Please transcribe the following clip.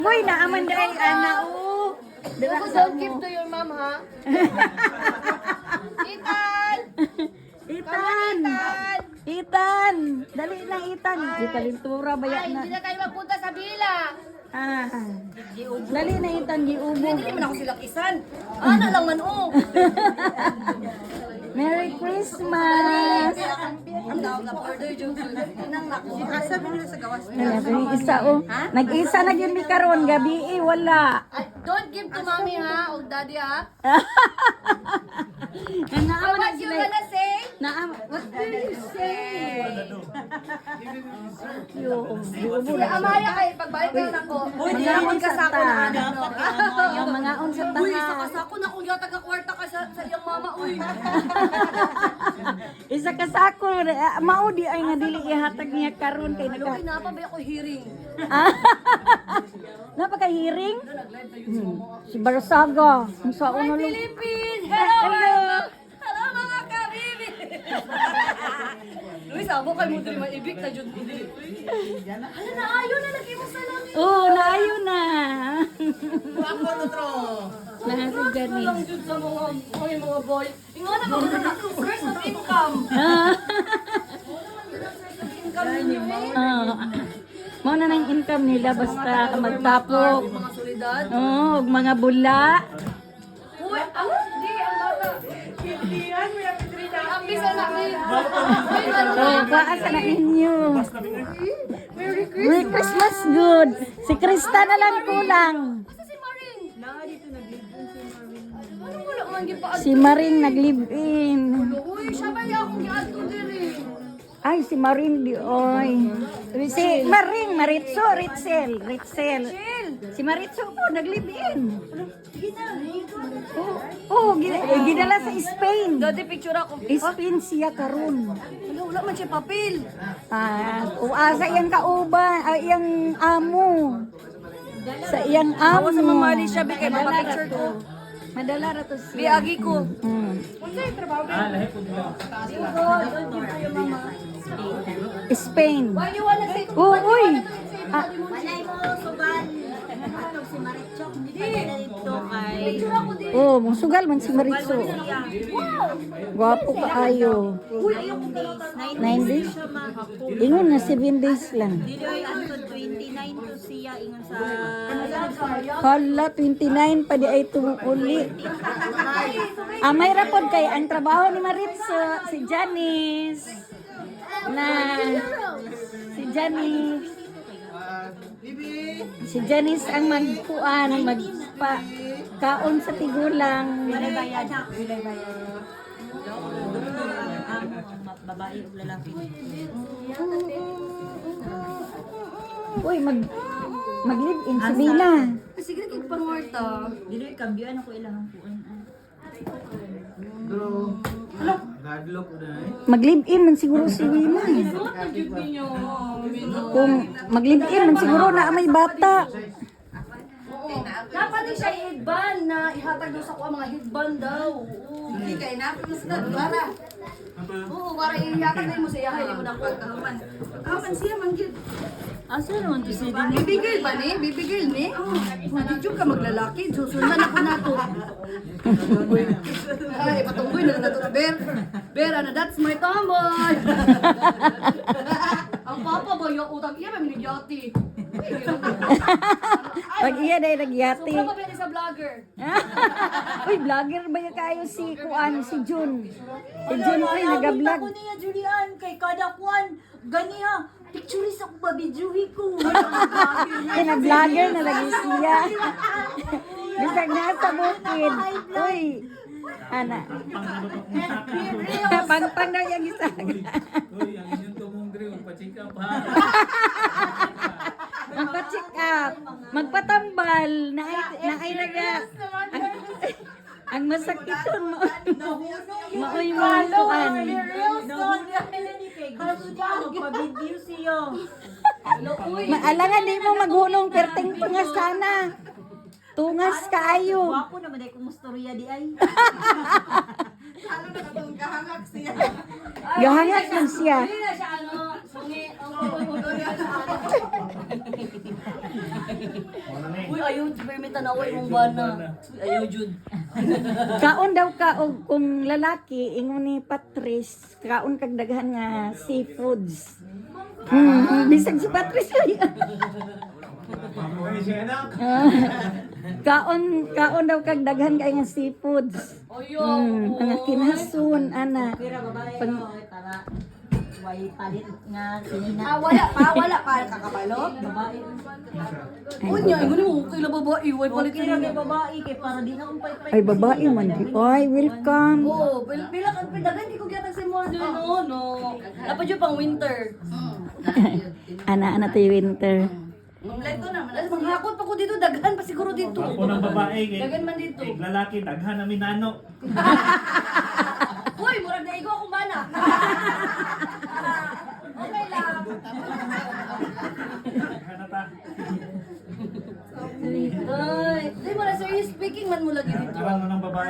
Uy, naaman dahil ana o. Don't give to your mom, ha? Ethan! Itan! Itan! Dali na Itan. Di kalintura baya Ay, na. hindi na tayo magpunta sa bila. Ah. Dali na Itan, giubo. Hindi man ako silang isan. Ano lang man, oh. Merry Christmas! Isa o. Nag-isa na yun mi karon gabi wala. Don't give to mommy, ha? O daddy, ha? Naaman na What you sila. gonna say? What do you say? Yo, giubo Si na. Amaya kayo, pagbalik na ako. Mga on sa kasako na ta. anak, no? Yung mga on sa Uy, isa taha. kasako na kung yata ka-kwarta ka sa iyong mama, uy. Isa ka sako. Maudi ay nga dili ihatag niya karon kay Ano, naka. pinapabay ako hearing. Napaka-hearing? Si Barsaga. Ang sa Hi, uno lang. Philippines! Hello! Hello, mga kabibi! Luis, abo kay mo diri maibig na jud ko diri. Hala na ayo na lagi mo salamin. Oo, naayo na. Ako no tro. Lahat si Jenny. Lang jud sa mga boy. Ingon na mo na source of income. Income ninyo eh. Mao na nang income nila basta magtapok. Mga solidad. Oo, ug mga bula. Uy, di ang bata. Ang bisa na ni. Oo, kaasa na inyo. Merry Christmas, good. Si Krista na lang kulang. Asa si Marin? Ano wala man gipaad? Si Maring nag-live-in. Uy, siya ba yung akong giadto diri? Ay, si Maring di oy. Si Maring, Maritso, Ritzel. Si Maritso po, nag-live-in. Oo, ginala sa Spain. Dati picture ako. Spain siya karon. Wala man siya papel. Uasa iyang kauban, iyang amo. Sa iyang amo. Ako sa mamali siya, bigay mapapicture ko. Madala ra to siya. Biagi ko. Unsa yung trabaho din? Spain. Why you wanna say? Uy. Walay mo sugal. Naghahanap si Marichok. Hindi na dito kay... Picture ako din. Oh, musugal man si Maritso. Gwapo kaayo. Uy, ayoko days. 9 days? Ingon na 7 days lang. Dito ay ano 29 to siya ingon sa... Hala, 29 pa di ay uli. May rapod kay ang trabaho ni Maritso, si Janice. Si Janice ang magpuan, magpa-kaon sa tigulang. Bilay bayad ha. Bilay bayad. Ang babae o lalaki. Uy, mag-live-in si Bina. Sige, kagpangorta. Dito ay kambyoan ako ilang puan. Mag-live-in man siguro si Bina. Suot na jud ninyo. Kung mag-live-in man siguro na may bata. Dapat din siya i-headband na ihatag daw sa ko ang mga headband daw. Oo. Hindi kay napos na para. Oo, para ihatag din mo sa iyahay mo ng pagkahuman. Pagkahuman siya man gyud. Asa naman to si Dini? Bibigil ba ni? Bibigil ni? Hindi ka maglalaki. Susundan ako na to. Ay, patunggoy na nato na Ber. Ber, ano, that's my tomboy. Ang papa ba yung utang iya, may minigyati. Pag iya dahil nagyati. Sobrang mabili sa vlogger. Uy, vlogger ba yung kayo si Kuan, si Jun? Si Jun, uy, nag-vlog. Ako niya Julian kay kada kuan ganiha. Picture sa ko ba videohi ko. Ay, nag-vlogger na lagi siya. Bisag na sa bukid. Uy, ana. Pang-pang daw yung isa. Uy, ang inyong tumungdri, magpa-check up ha. Magpa-check up. Magpatambal. Naay naga. Ang masakiton mo. Maoy mo ang kuan. Magpa-video siya. Maalangan di mo maghunong perting tungas sana. Tungas kaayo. Wapo naman ay kumustorya di ay. Gahangat man siya. Hindi na siya ano, Sungi. Uy, ayaw, permita na uwi mong bana. Ayaw, Jud. Kaon daw ka og kung lalaki ingon ni Patrice, kaon kag daghan nga seafoods. Bisag si Patrice ay. Kaon daw kag daghan kay nga seafoods. Mga kinasun ana. Pang para way palit nga sinina. Wala pa kakabalo. Unya, gani mo kay babae, way palit Kira may babae kay para di na akong pay. Ay babae man di. Ay welcome. Oo, pila ka dagan di ko gyatag si mo. No. Dapat jud pang winter. Ana tayo winter. Kompleto naman. Manghakot pa ko dito, daghan pa siguro dito. Ako ng babae, Daghan man dito. lalaki, daghan na minano. Uy, murag na igo akong bana. Okay lang. Daghan na ta. Ay, di mo na serious speaking man mo lagi dito. Daghan na ng babae.